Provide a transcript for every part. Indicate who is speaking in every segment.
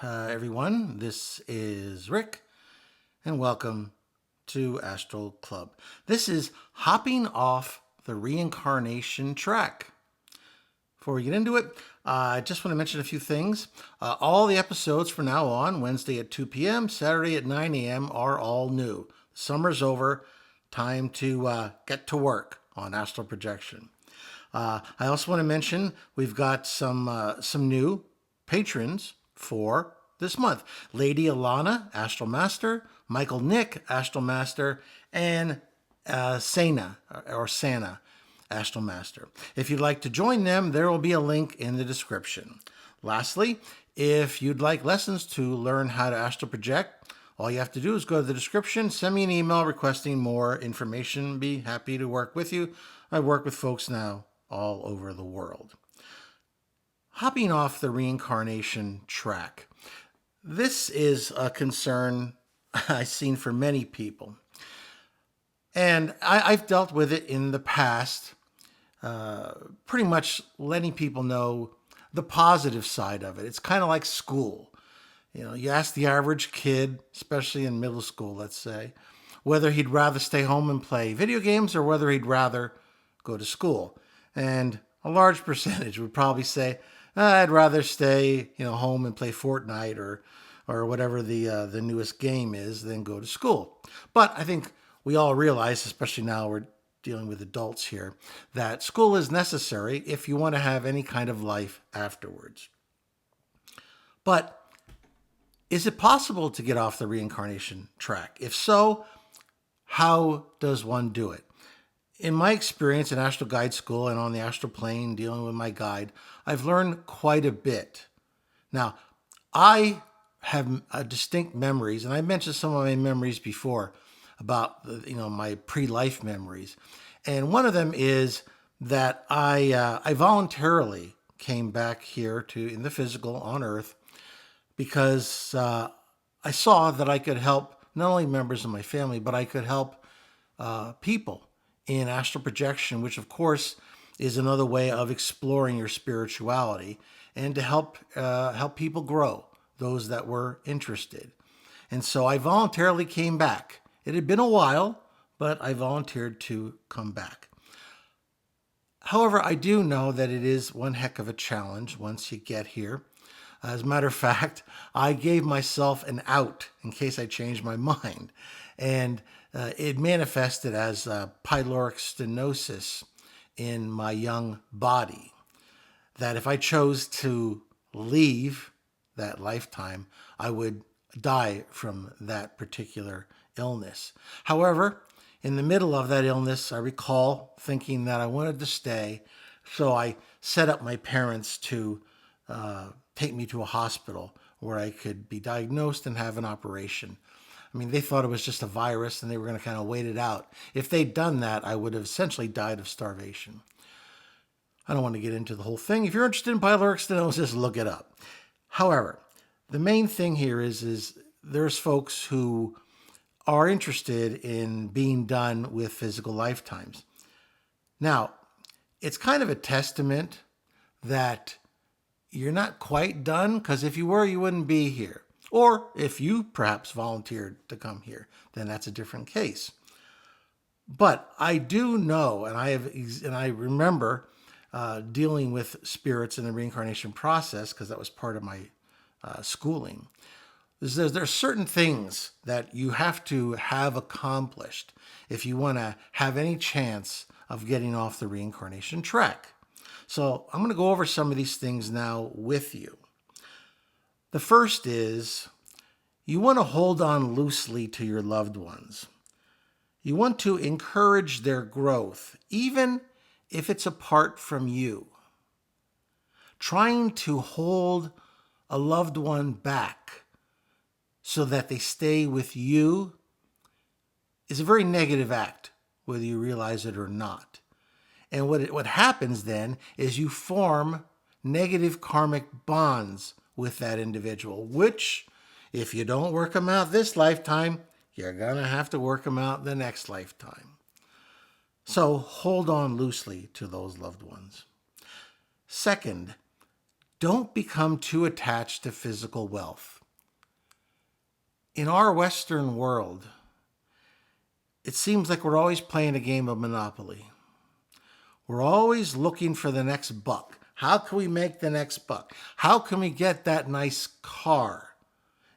Speaker 1: everyone. This is Rick, and welcome to Astral Club. This is hopping off the reincarnation track. Before we get into it, I just want to mention a few things. All the episodes from now on, Wednesday at 2 p.m., Saturday at 9 a.m., are all new. Summer's over. Time to get to work on Astral Projection. I also want to mention we've got some new patrons for this month. Lady Alana, Astral Master, Michael Nick, Astral Master, and Sana, Astral Master. If you'd like to join them, there will be a link in the description. Lastly, if you'd like lessons to learn how to astral project, all you have to do is go to the description, send me an email requesting more information. Be happy to work with you. I work with folks now all over the world. Hopping off the reincarnation track. This is a concern I've seen for many people. And I've dealt with it in the past, pretty much letting people know the positive side of it. It's kind of like school. You know, you ask the average kid, especially in middle school, let's say, whether he'd rather stay home and play video games or whether he'd rather go to school. And a large percentage would probably say, I'd rather stay, home and play Fortnite or whatever the newest game is than go to school. But I think we all realize, especially now we're dealing with adults here, that school is necessary if you want to have any kind of life afterwards. But is it possible to get off the reincarnation track? If so, how does one do it? In my experience in Astral Guide School and on the astral plane dealing with my guide, I've learned quite a bit. Now, I have distinct memories, and I mentioned some of my memories before about my pre-life memories. And one of them is that I voluntarily came back here in the physical on Earth because I saw that I could help not only members of my family, but I could help people in astral projection, which of course is another way of exploring your spirituality and to help people grow, those that were interested. And so I voluntarily came back. It had been a while, but I volunteered to come back. However, I do know that it is one heck of a challenge once you get here. As a matter of fact, I gave myself an out in case I changed my mind. And it manifested as pyloric stenosis in my young body. That if I chose to leave that lifetime, I would die from that particular illness. However, in the middle of that illness, I recall thinking that I wanted to stay. So I set up my parents to take me to a hospital where I could be diagnosed and have an operation. I mean, they thought it was just a virus and they were going to kind of wait it out. If they'd done that, I would have essentially died of starvation. I don't want to get into the whole thing. If you're interested in pyloric stenosis, look it up. However, the main thing here is there's folks who are interested in being done with physical lifetimes. Now, it's kind of a testament that you're not quite done, because if you were, you wouldn't be here. Or if you perhaps volunteered to come here, then that's a different case. But I do know, and I remember dealing with spirits in the reincarnation process, because that was part of my schooling. There are certain things that you have to have accomplished if you want to have any chance of getting off the reincarnation track. So I'm going to go over some of these things now with you. The first is you want to hold on loosely to your loved ones. You want to encourage their growth, even if it's apart from you. Trying to hold a loved one back so that they stay with you is a very negative act, whether you realize it or not. And what happens then is you form negative karmic bonds with that individual, which, if you don't work them out this lifetime, you're going to have to work them out the next lifetime. So hold on loosely to those loved ones. Second, don't become too attached to physical wealth. In our Western world, it seems like we're always playing a game of Monopoly. We're always looking for the next buck. How can we make the next buck? How can we get that nice car?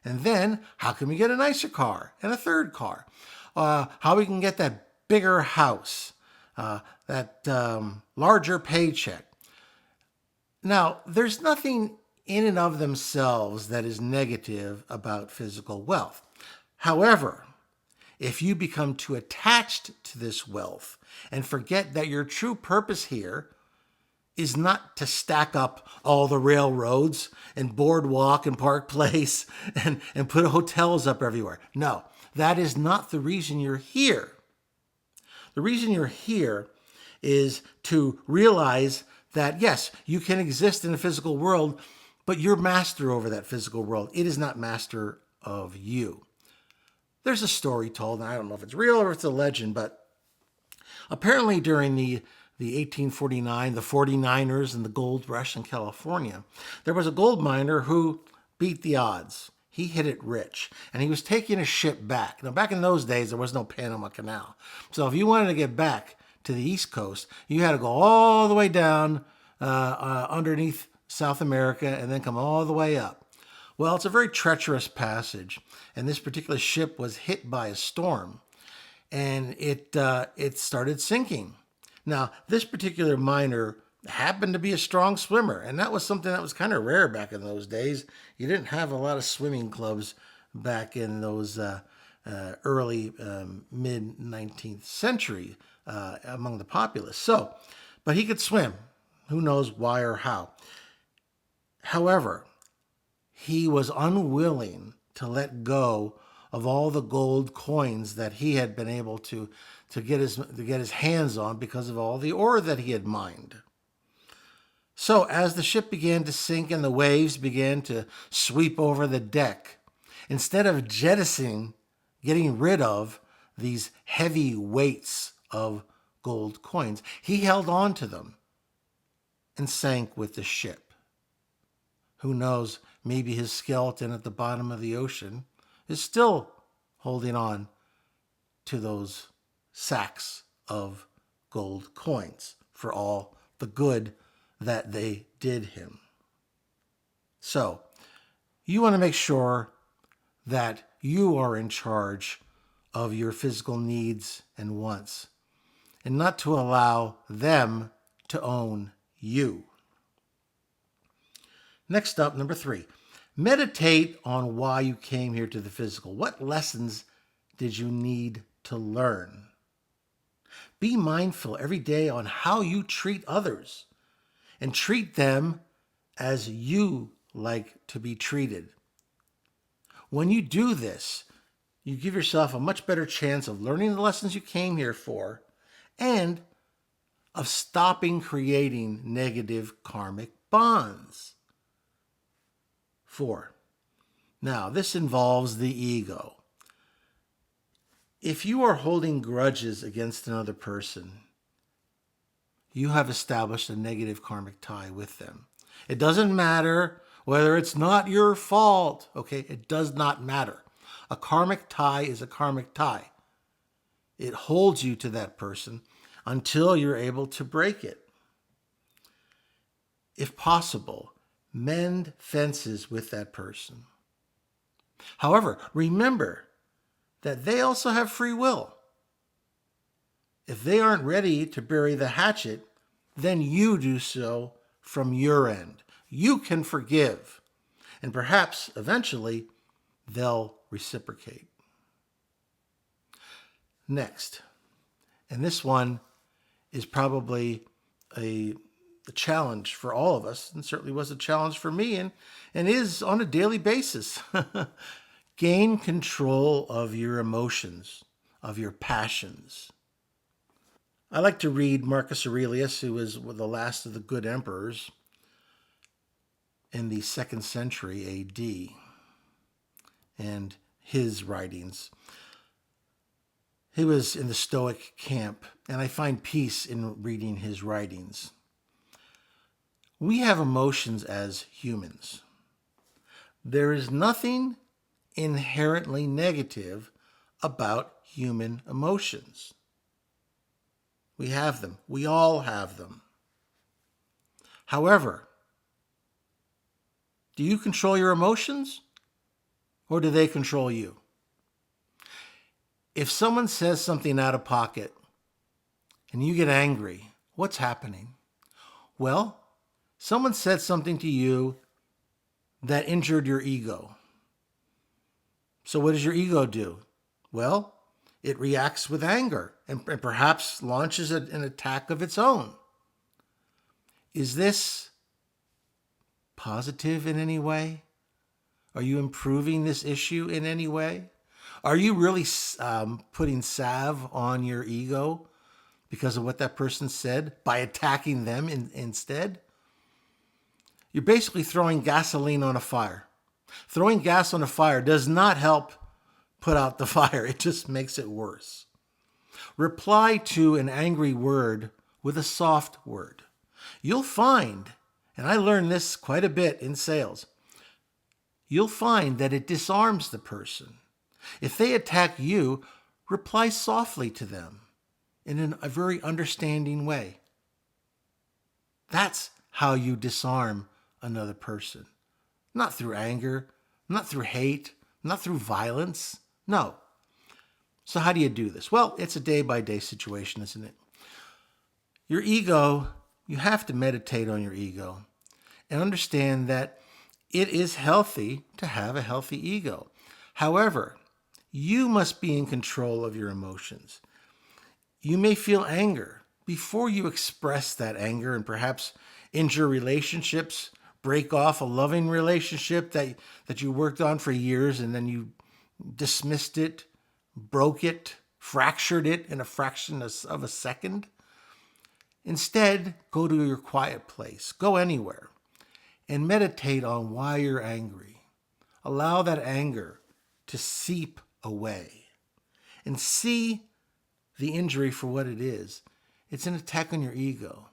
Speaker 1: And then, how can we get a nicer car and a third car? How we can get that bigger house, that larger paycheck. Now, there's nothing in and of themselves that is negative about physical wealth. However, if you become too attached to this wealth and forget that your true purpose here is not to stack up all the railroads and boardwalk and Park Place and put hotels up everywhere. No, that is not the reason you're here. The reason you're here is to realize that, yes, you can exist in a physical world, but you're master over that physical world. It is not master of you. There's a story told, and I don't know if it's real or if it's a legend, but apparently during the 1849, the 49ers and the gold rush in California, there was a gold miner who beat the odds. He hit it rich, and he was taking a ship back. Now, back in those days, there was no Panama Canal. So if you wanted to get back to the East Coast, you had to go all the way down underneath South America and then come all the way up. Well, it's a very treacherous passage, and this particular ship was hit by a storm, and it started sinking. Now, this particular miner happened to be a strong swimmer, and that was something that was kind of rare back in those days. You didn't have a lot of swimming clubs back in those early mid-19th century among the populace. So, but he could swim. Who knows why or how. However, he was unwilling to let go of all the gold coins that he had been able to get his hands on because of all the ore that he had mined. So as the ship began to sink and the waves began to sweep over the deck, instead of getting rid of these heavy weights of gold coins, he held on to them and sank with the ship. Who knows, maybe his skeleton at the bottom of the ocean is still holding on to those sacks of gold coins for all the good that they did him. So, you want to make sure that you are in charge of your physical needs and wants, and not to allow them to own you. Next up, number 3, meditate on why you came here to the physical. What lessons did you need to learn? Be mindful every day on how you treat others and treat them as you like to be treated. When you do this, you give yourself a much better chance of learning the lessons you came here for and of stopping creating negative karmic bonds. 4. Now, this involves the ego. If you are holding grudges against another person, you have established a negative karmic tie with them. It doesn't matter whether it's not your fault, okay? It does not matter. A karmic tie is a karmic tie. It holds you to that person until you're able to break it. If possible, mend fences with that person. However, remember that they also have free will. If they aren't ready to bury the hatchet, then you do so from your end. You can forgive, and perhaps eventually they'll reciprocate. Next, and this one is probably a challenge for all of us, and certainly was a challenge for me, and is on a daily basis. Gain control of your emotions, of your passions. I like to read Marcus Aurelius, who was the last of the good emperors in the 2nd century AD, and his writings. He was in the Stoic camp, and I find peace in reading his writings. We have emotions as humans. There is nothing inherently negative about human emotions. We have them. We all have them. However, do you control your emotions or do they control you? If someone says something out of pocket and you get angry, what's happening? Well, someone said something to you that injured your ego. So what does your ego do? Well, it reacts with anger and perhaps launches an attack of its own. Is this positive in any way? Are you improving this issue in any way? Are you really putting salve on your ego because of what that person said by attacking them instead? You're basically throwing gasoline on a fire. Throwing gas on a fire does not help put out the fire. It just makes it worse. Reply to an angry word with a soft word. You'll find, and I learned this quite a bit in sales, you'll find that it disarms the person. If they attack you, reply softly to them in a very understanding way. That's how you disarm another person. Not through anger, not through hate, not through violence. No. So how do you do this? Well, it's a day-by-day situation, isn't it? Your ego, you have to meditate on your ego and understand that it is healthy to have a healthy ego. However, you must be in control of your emotions. You may feel anger. Before you express that anger and perhaps injure relationships, break off a loving relationship that you worked on for years and then you dismissed it, broke it, fractured it in a fraction of a second. Instead, go to your quiet place. Go anywhere and meditate on why you're angry. Allow that anger to seep away and see the injury for what it is. It's an attack on your ego.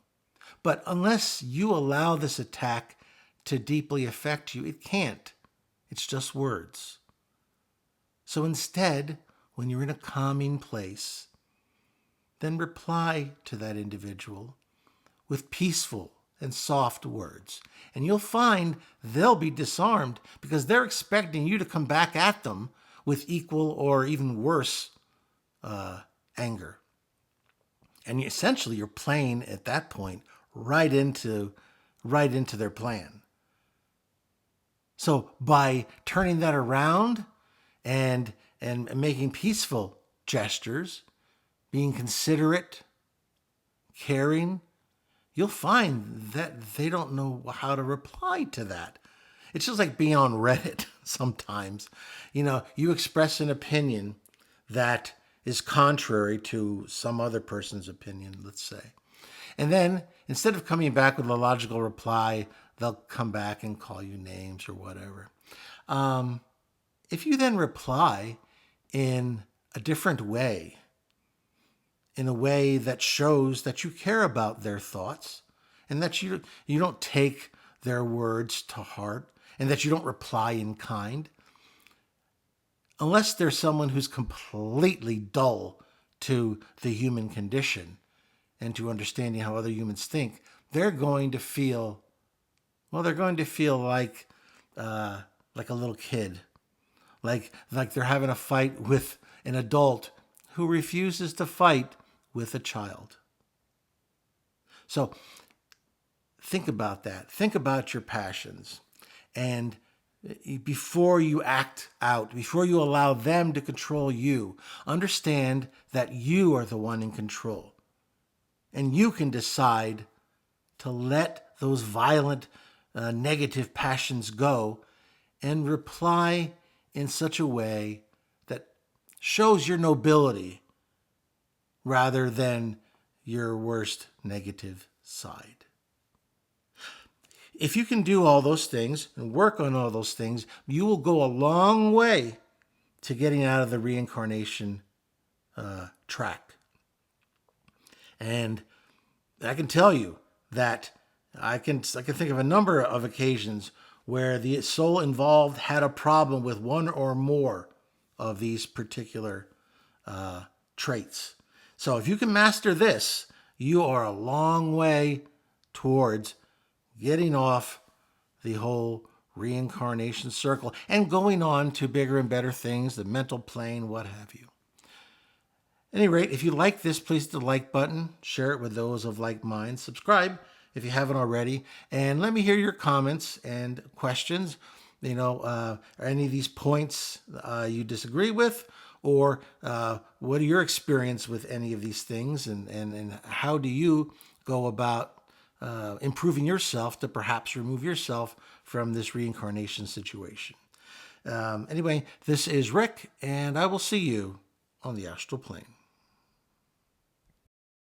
Speaker 1: But unless you allow this attack to deeply affect you, it can't. It's just words. So instead, when you're in a calming place, then reply to that individual with peaceful and soft words. And you'll find they'll be disarmed because they're expecting you to come back at them with equal or even worse anger. And essentially you're playing at that point right into their plan. So by turning that around and making peaceful gestures, being considerate, caring, you'll find that they don't know how to reply to that. It's just like being on Reddit sometimes. You express an opinion that is contrary to some other person's opinion, let's say. And then instead of coming back with a logical reply, they'll come back and call you names or whatever. If you then reply in a different way, in a way that shows that you care about their thoughts and that you don't take their words to heart and that you don't reply in kind, unless there's someone who's completely dull to the human condition and to understanding how other humans think, they're going to feel like a little kid, like they're having a fight with an adult who refuses to fight with a child. So think about that. Think about your passions. And before you act out, before you allow them to control you, understand that you are the one in control. And you can decide to let those violent, negative passions go and reply in such a way that shows your nobility rather than your worst negative side. If you can do all those things and work on all those things, you will go a long way to getting out of the reincarnation track. And I can tell you that I can think of a number of occasions where the soul involved had a problem with one or more of these particular traits. So if you can master this, you are a long way towards getting off the whole reincarnation circle and going on to bigger and better things, the mental plane, what have you. At any rate, if you like this, please hit the like button, share it with those of like minds, subscribe if you haven't already, and let me hear your comments and questions. Are any of these points you disagree with, or what are your experience with any of these things, and how do you go about improving yourself to perhaps remove yourself from this reincarnation situation? Anyway, this is Rick, and I will see you on the astral plane.